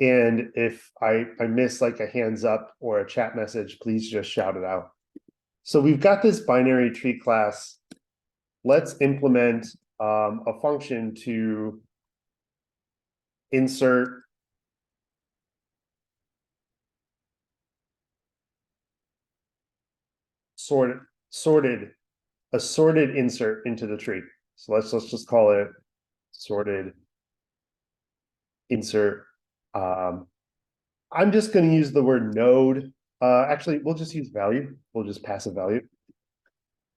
And if I miss like a hands up or a chat message, please just shout it out. So we've got this binary tree class. Let's implement a function to insert a sorted insert into the tree. So let's just call it sorted insert. I'm just going to use the word node. Actually, we'll just use value. We'll just pass a value.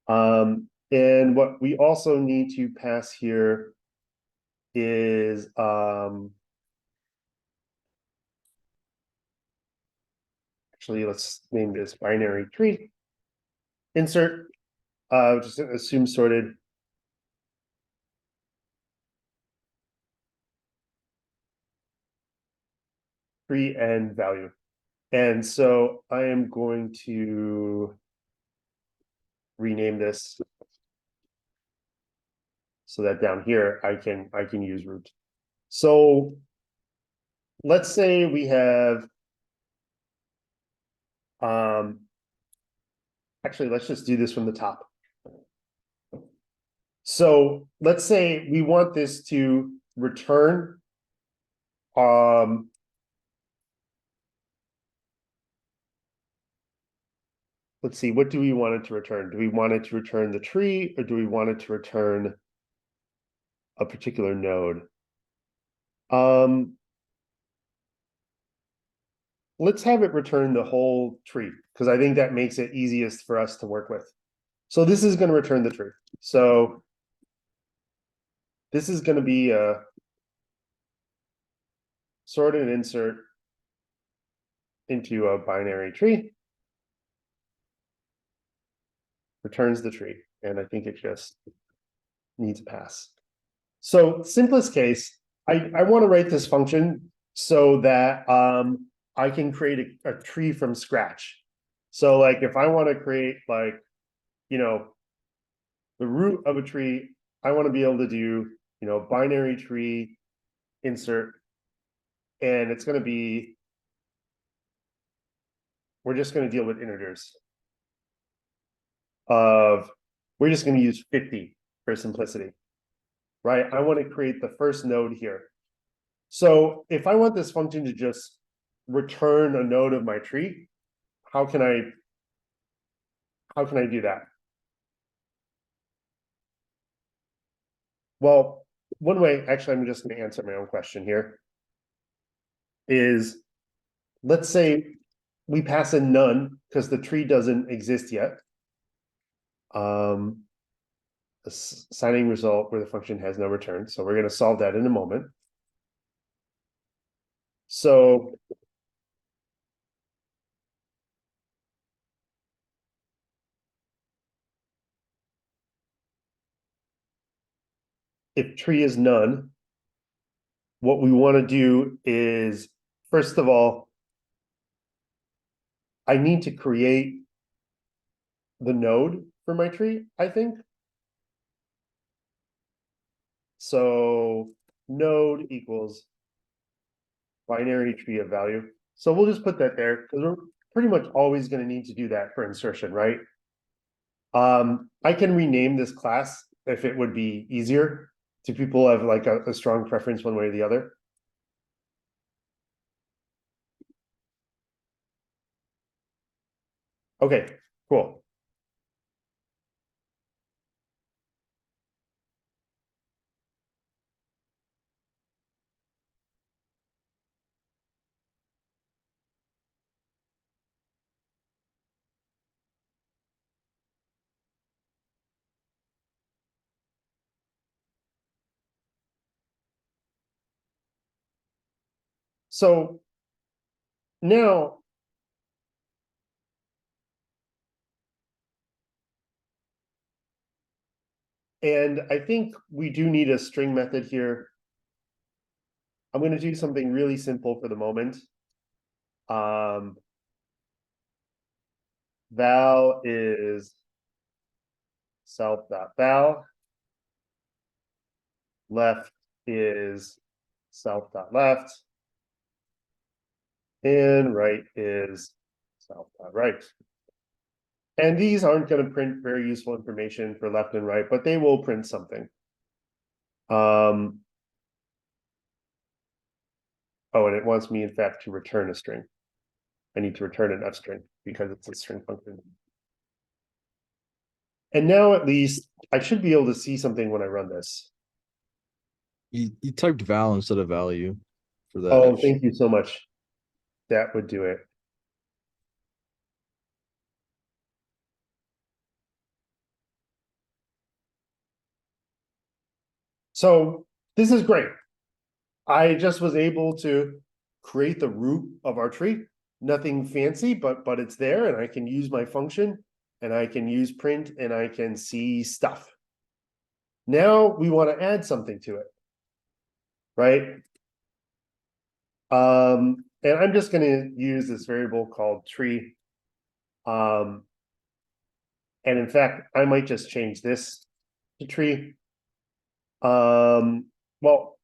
And what we also need to pass here is actually, let's name this binary tree insert. Just assume sorted. Tree and value. And so I am going to rename this so that down here I can use root. So let's say we have actually let's just do this from the top. So let's say we want this to return let's see, what do we want it to return? Do we want it to return the tree, or do we want it to return a particular node? Let's have it return the whole tree, because I think that makes it easiest for us to work with. So this is going to return the tree. So this is going to be a sort and insert into a binary tree. Returns the tree, and I think it just needs a pass. So simplest case, I want to write this function so that I can create a tree from scratch. So like if I want to create like, you know, the root of a tree, I want to be able to do, you know, binary tree insert, and it's going to be, we're just going to deal with integers of, we're just going to use 50 for simplicity, right? I want to create the first node here. So if I want this function to just return a node of my tree, how can I do that? Well, one way, actually, I'm just going to answer my own question here, is let's say we pass in none because the tree doesn't exist yet. Assigning result where the function has no return. So we're going to solve that in a moment. So if tree is none, what we want to do is, first of all, I need to create the node for my tree, I think. So node equals binary tree of value. So we'll just put that there because we're pretty much always going to need to do that for insertion, right? I can rename this class if it would be easier. Do people have like a strong preference one way or the other? Okay, cool. So now and I think we do need a string method here. I'm going to do something really simple for the moment. Val is self.val. Left is self.left. and right is south.right. And these aren't going to print very useful information for left and right, but they will print something. Oh, and it wants me, in fact, to return a string. I need to return an F string because it's a string function. And now at least I should be able to see something when I run this. You typed val instead of value for that. Oh, thank you so much. That would do it. So this is great. I just was able to create the root of our tree. Nothing fancy, but it's there, and I can use my function, and I can use print, and I can see stuff. Now we want to add something to it, right? And I'm just going to use this variable called tree. And in fact, I might just change this to tree. Well,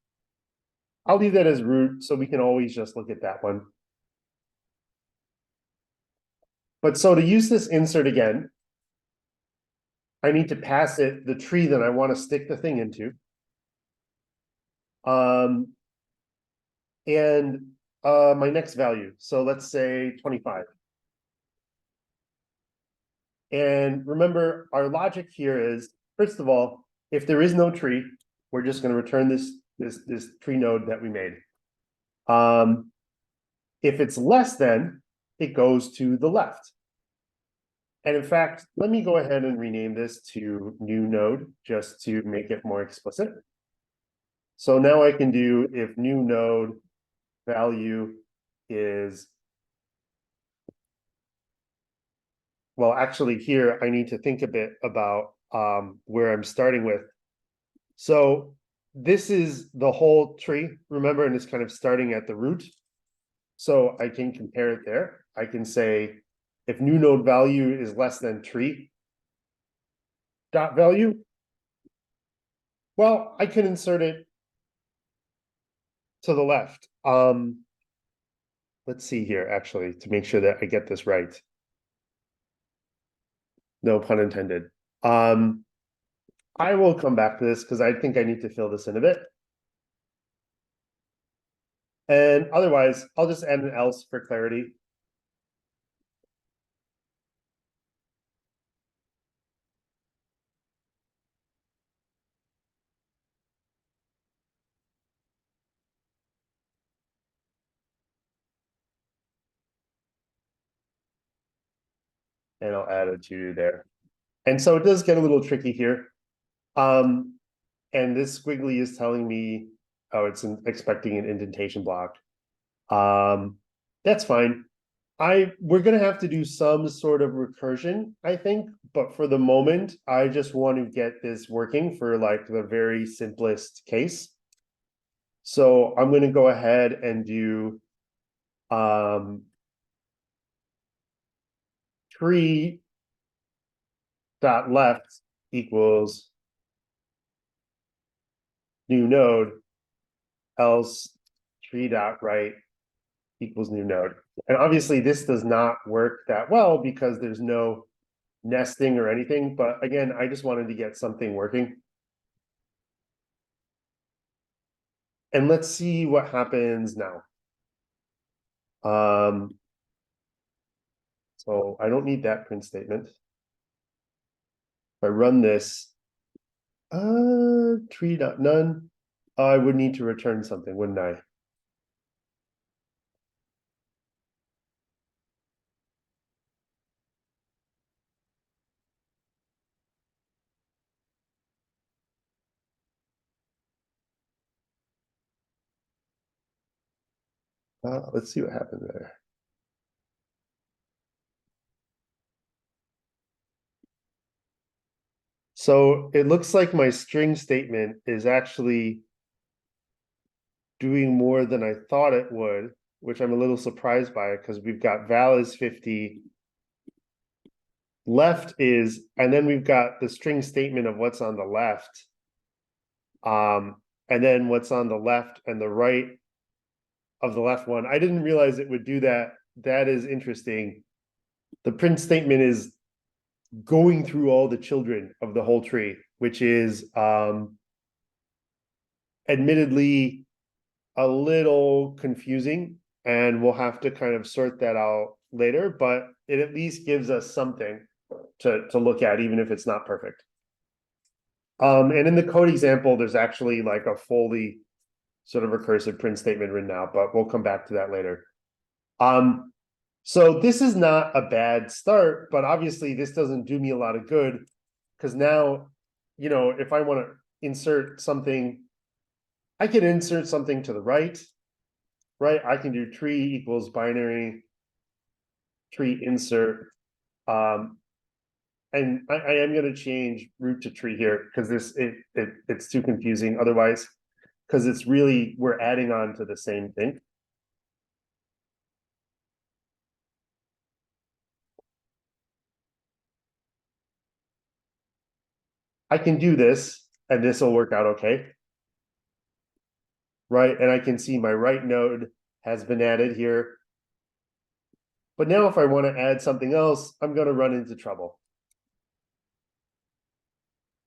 I'll leave that as root, so we can always just look at that one. But so to use this insert again, I need to pass it the tree that I want to stick the thing into. And my next value. So let's say 25. And remember, our logic here is, first of all, if there is no tree, we're just going to return this tree node that we made. If it's less than, it goes to the left. And in fact, let me go ahead and rename this to new node just to make it more explicit. So now I can do if new node value is, well, actually here I need to think a bit about where I'm starting with. So this is the whole tree, remember, and it's kind of starting at the root. So I can compare it there. I can say if new node value is less than tree dot value, well, I can insert it to the left. Let's see here, actually, to make sure that I get this right. No pun intended. I will come back to this because I think I need to fill this in a bit. And otherwise, I'll just add an else for clarity. And I'll add a 2 there. And so it does get a little tricky here. And this squiggly is telling me, oh, it's expecting an indentation block. That's fine. We're gonna have to do some sort of recursion, I think, but for the moment, I just want to get this working for like the very simplest case. So I'm gonna go ahead and do tree dot left equals new node, else tree dot right equals new node. And obviously this does not work that well because there's no nesting or anything, but again, I just wanted to get something working. And let's see what happens now. So I don't need that print statement. If I run this, tree dot none, I would need to return something, wouldn't I? Let's see what happened there. So it looks like my string statement is actually doing more than I thought it would, which I'm a little surprised by it because we've got val is 50, left is, and then we've got the string statement of what's on the left. And then what's on the left and the right of the left one. I didn't realize it would do that. That is interesting. The print statement is going through all the children of the whole tree, which is admittedly a little confusing, and we'll have to kind of sort that out later, but it at least gives us something to look at, even if it's not perfect. And in the code example, there's actually like a fully sort of recursive print statement written out, but we'll come back to that later. So this is not a bad start, but obviously this doesn't do me a lot of good, because now, you know, if I want to insert something, I can insert something to the right, I can do tree equals binary tree insert. And I am going to change root to tree here, because it's too confusing otherwise, because it's really, we're adding on to the same thing. I can do this, and this will work out okay. Right, and I can see my right node has been added here. But now if I want to add something else, I'm going to run into trouble.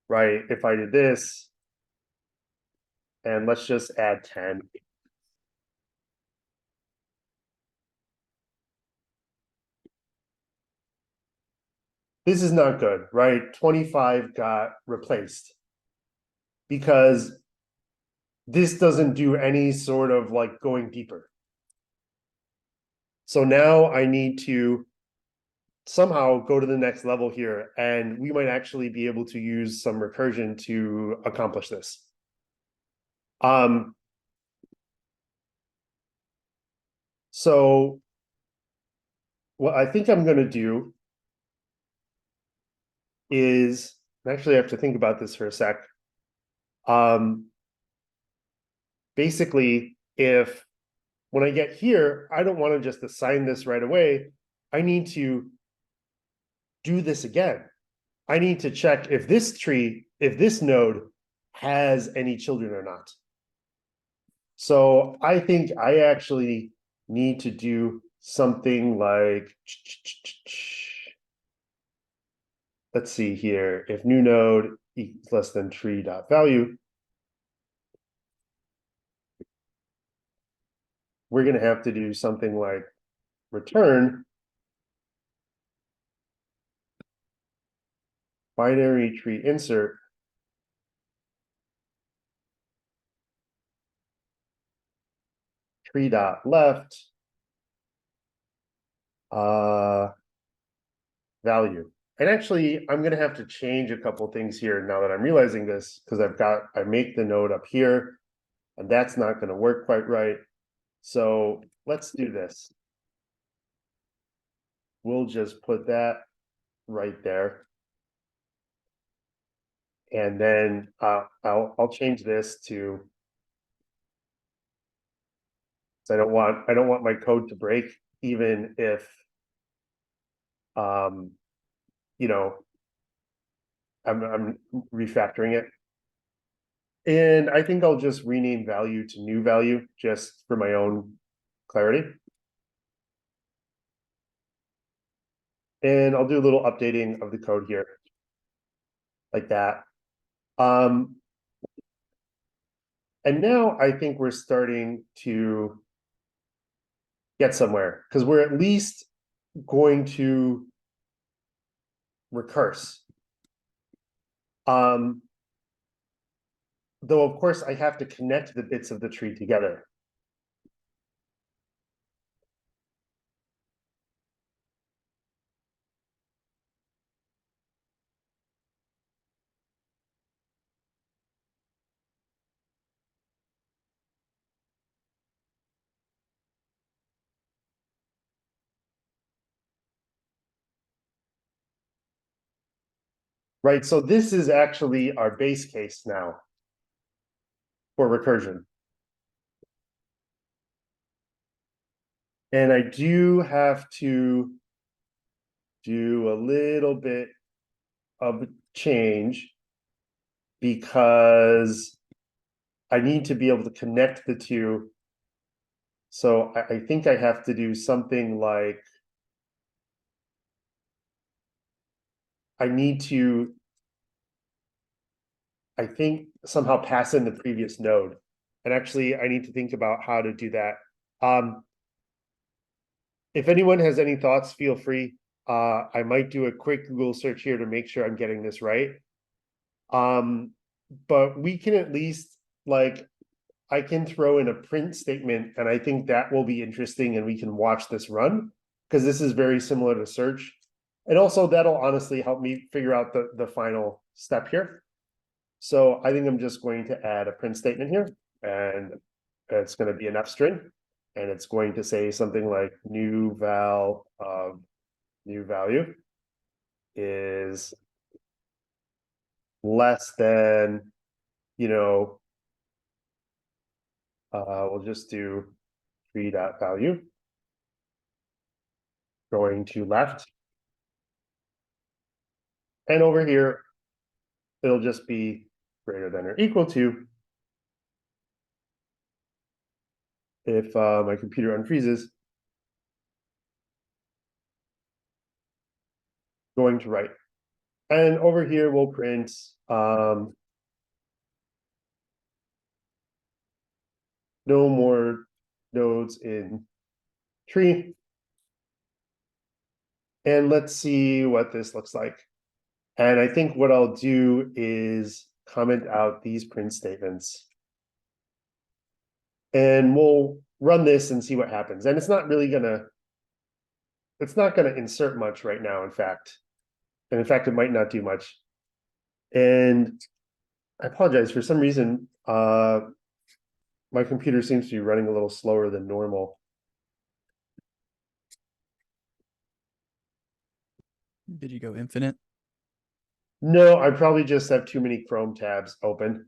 Right, if I did this, and let's just add 10. This is not good, right? 25 got replaced, because this doesn't do any sort of like going deeper. So now I need to somehow go to the next level here, and we might actually be able to use some recursion to accomplish this. So what I think I'm going to do is, actually I have to think about this for a sec. Basically, if when I get here, I don't want to just assign this right away. I need to do this again. I need to check if this tree, if this node has any children or not. So I think I actually need to do something like, let's see here, if new node equals less than tree dot value, we're going to have to do something like return binary tree insert tree dot left value. And actually, I'm going to have to change a couple things here now that I'm realizing this, because I make the node up here, and that's not going to work quite right. So let's do this. We'll just put that right there. And then I'll change this to, I don't want my code to break, even if you know, I'm refactoring it. And I think I'll just rename value to new value, just for my own clarity. And I'll do a little updating of the code here, like that. And now I think we're starting to get somewhere, because we're at least going to recurse. Though of course I have to connect the bits of the tree together. Right, so this is actually our base case now for recursion. And I do have to do a little bit of change, because I need to be able to connect the two So I think I have to do something like I need to, I think somehow pass in the previous node. And actually, I need to think about how to do that. If anyone has any thoughts, feel free. I might do a quick Google search here to make sure I'm getting this right. But we can at least like I can throw in a print statement, and I think that will be interesting, and we can watch this run because this is very similar to search. And also that'll honestly help me figure out the final step here. So I think I'm just going to add a print statement here, and it's going to be an F string, and it's going to say something like new val of new value is less than, you know, we'll just do tree dot value going to left. And over here, it'll just be greater than or equal to if my computer unfreezes, going to right. And over here, we'll print no more nodes in tree. And let's see what this looks like. And I think what I'll do is comment out these print statements. And we'll run this and see what happens. And it's not gonna insert much right now, in fact. And in fact, it might not do much. And I apologize, for some reason, my computer seems to be running a little slower than normal. Did you go infinite? No, I probably just have too many Chrome tabs open.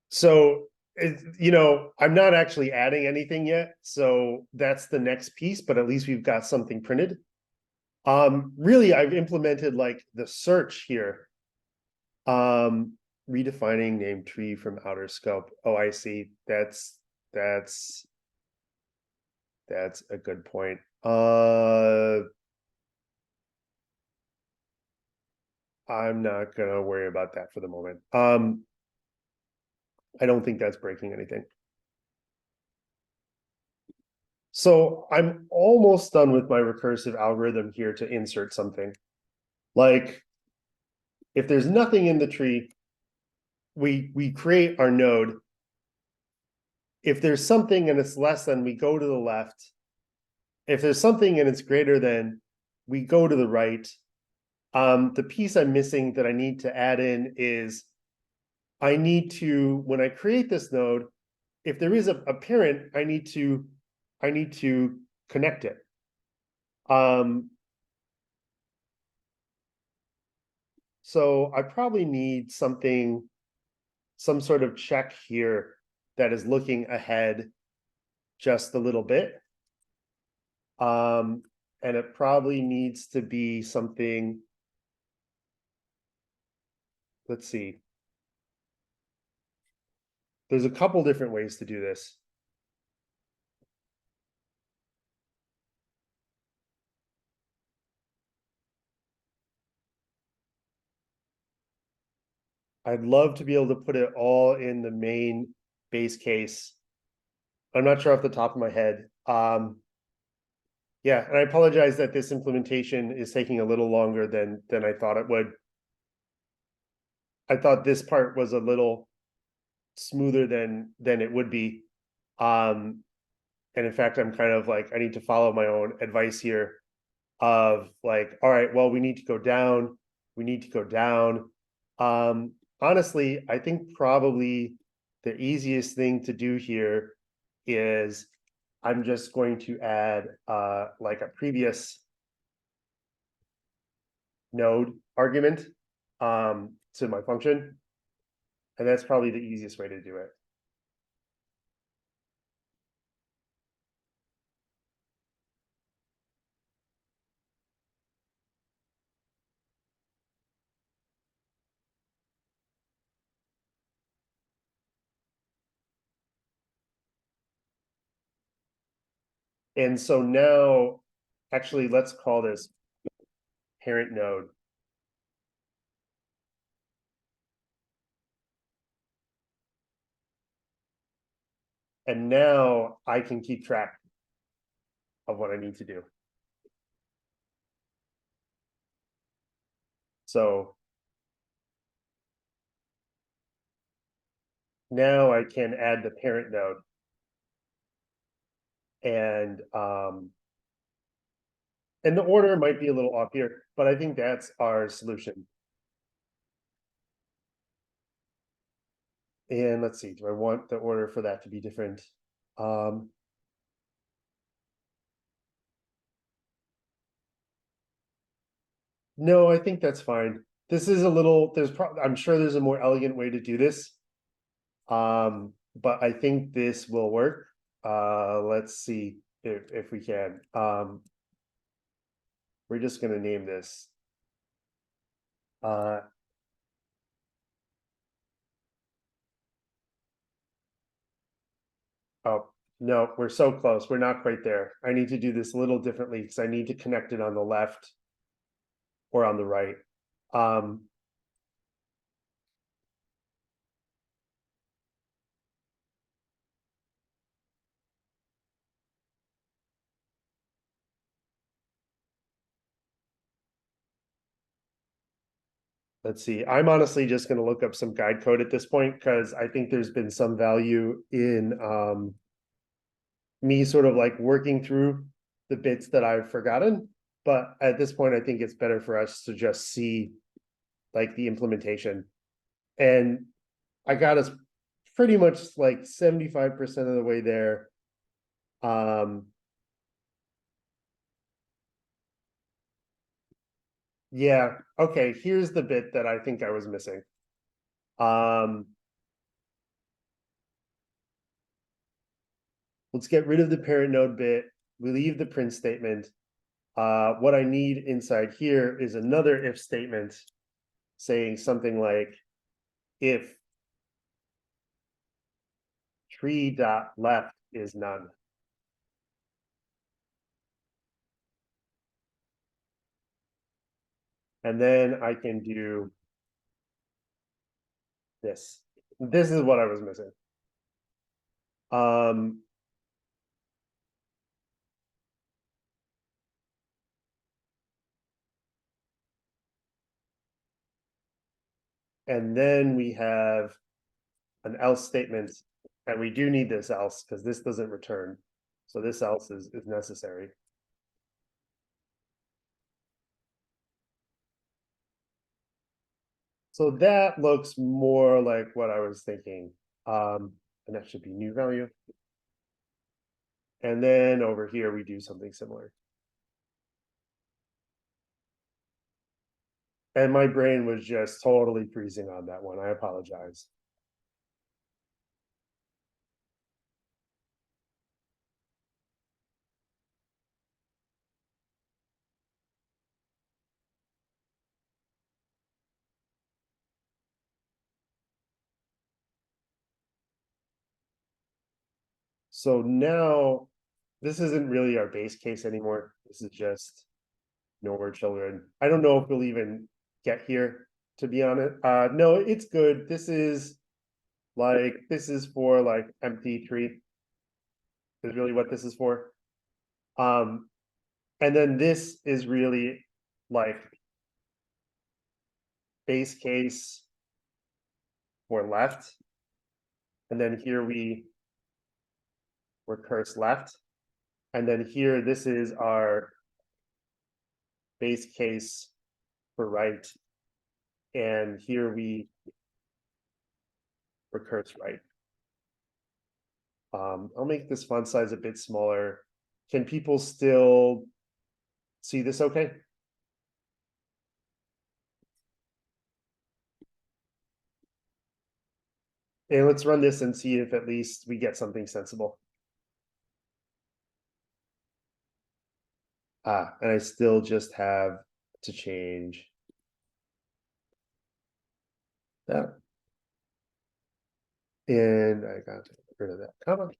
So, I'm not actually adding anything yet, so that's the next piece, but at least we've got something printed. Really, I've implemented like the search here. Redefining name tree from outer scope. Oh, I see. That's a good point. I'm not gonna worry about that for the moment. I don't think that's breaking anything. So I'm almost done with my recursive algorithm here to insert something. Like, if there's nothing in the tree, we create our node. If there's something and it's less than, we go to the left. If there's something and it's greater than, we go to the right. The piece I'm missing that I need to add in is I need to, when I create this node, if there is a parent, I need to connect it. So I probably need something, some sort of check here that is looking ahead just a little bit. And it probably needs to be something, let's see. There's a couple different ways to do this. I'd love to be able to put it all in the main base case. I'm not sure off the top of my head. Yeah, and I apologize that this implementation is taking a little longer than I thought it would. I thought this part was a little smoother than it would be. And in fact, I'm kind of like, I need to follow my own advice here of like, all right, well, we need to go down. We need to go down. Honestly, I think probably the easiest thing to do here is I'm just going to add like a previous node argument to my function. And that's probably the easiest way to do it. And so now, actually, let's call this parent node. And now I can keep track of what I need to do. So now I can add the parent node. And the order might be a little off here, but I think that's our solution. And let's see, do I want the order for that to be different? No, I think that's fine. This is a little, I'm sure there's a more elegant way to do this. But I think this will work. Let's see if we can. We're just gonna name this. Oh, no, we're so close. We're not quite there. I need to do this a little differently because I need to connect it on the left or on the right. Let's see. I'm honestly just going to look up some guide code at this point because I think there's been some value in me sort of like working through the bits that I've forgotten. But at this point, I think it's better for us to just see like the implementation. And I got us pretty much like 75% of the way there. Yeah, okay, here's the bit that I think I was missing. Let's get rid of the parent node bit. We leave the print statement. What I need inside here is another if statement saying something like if tree dot left is none. And then I can do this. This is what I was missing. And then we have an else statement, and we do need this else because this doesn't return. So this else is necessary. So that looks more like what I was thinking. And that should be new value. And then over here, we do something similar. And my brain was just totally freezing on that one. I apologize. So now this isn't really our base case anymore. This is just no more children. I don't know if we'll even get here, to be honest. No, it's good. This is for like empty tree is really what this is for. And then this is really like base case for left. And then here we recurse left. And then here, this is our base case for right. And here we recurse right. I'll make this font size a bit smaller. Can people still see this okay? And let's run this and see if at least we get something sensible. And I still just have to change that. And I got rid of that comma.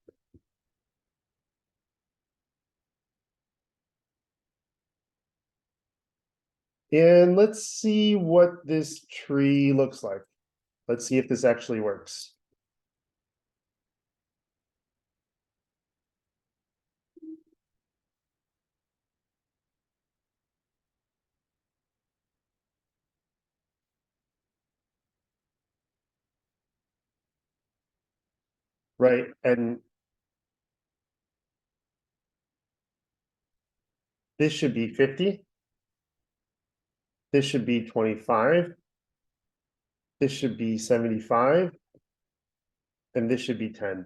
And let's see what this tree looks like. Let's see if this actually works. Right, and this should be 50. This should be 25. This should be 75. And this should be 10.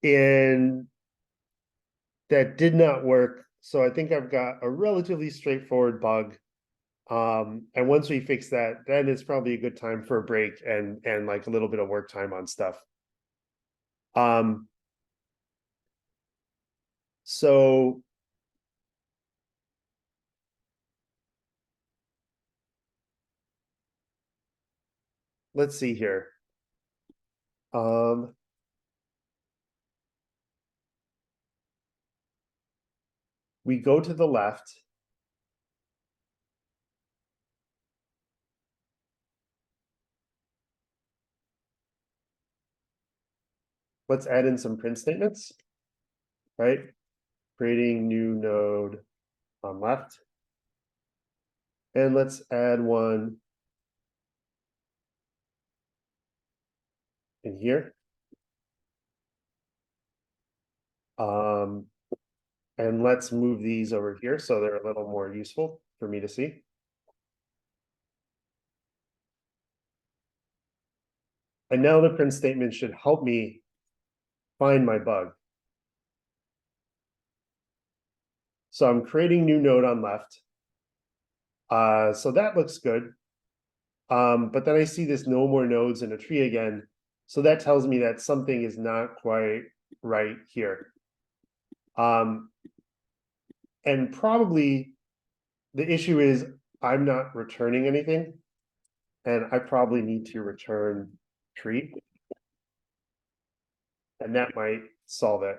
And that did not work. So I think I've got a relatively straightforward bug. And once we fix that, then it's probably a good time for a break and like a little bit of work time on stuff. So let's see here. We go to the left. Let's add in some print statements, right? Creating new node on left. And let's add one in here. And let's move these over here so they're a little more useful for me to see. And now the print statement should help me find my bug. So I'm creating new node on left. So that looks good. But then I see this no more nodes in a tree again. So that tells me that something is not quite right here. And probably the issue is I'm not returning anything. And I probably need to return tree. And that might solve it.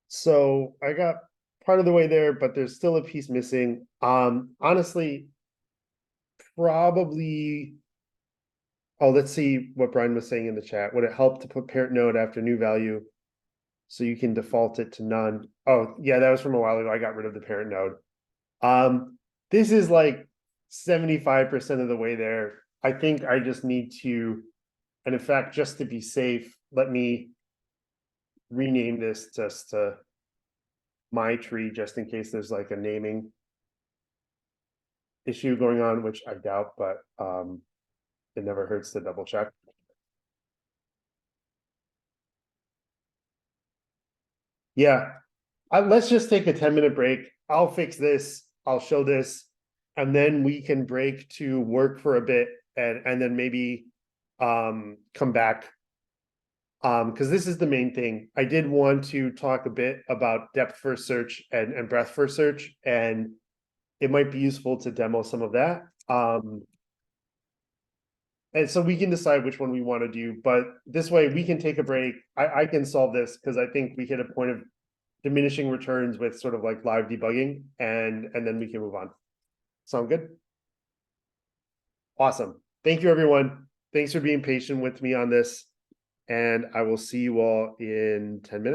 So I got part of the way there, but there's still a piece missing. Honestly, probably. Oh, let's see what Brian was saying in the chat. Would it help to put parent node after new value so you can default it to none? Oh, yeah, that was from a while ago. I got rid of the parent node. This is like 75% of the way there. I think I just need to, and in fact, just to be safe, let me rename this just to my tree, just in case there's like a naming issue going on, which I doubt, but it never hurts to double check. Yeah, let's just take a 10-minute break. I'll fix this, I'll show this, and then we can break to work for a bit and then maybe come back. Because this is the main thing. I did want to talk a bit about depth first search and breadth first search, and it might be useful to demo some of that. And so we can decide which one we want to do, but this way we can take a break. I can solve this because I think we hit a point of diminishing returns with sort of like live debugging, and then we can move on. Sound good? Awesome. Thank you, everyone. Thanks for being patient with me on this, and I will see you all in 10 minutes.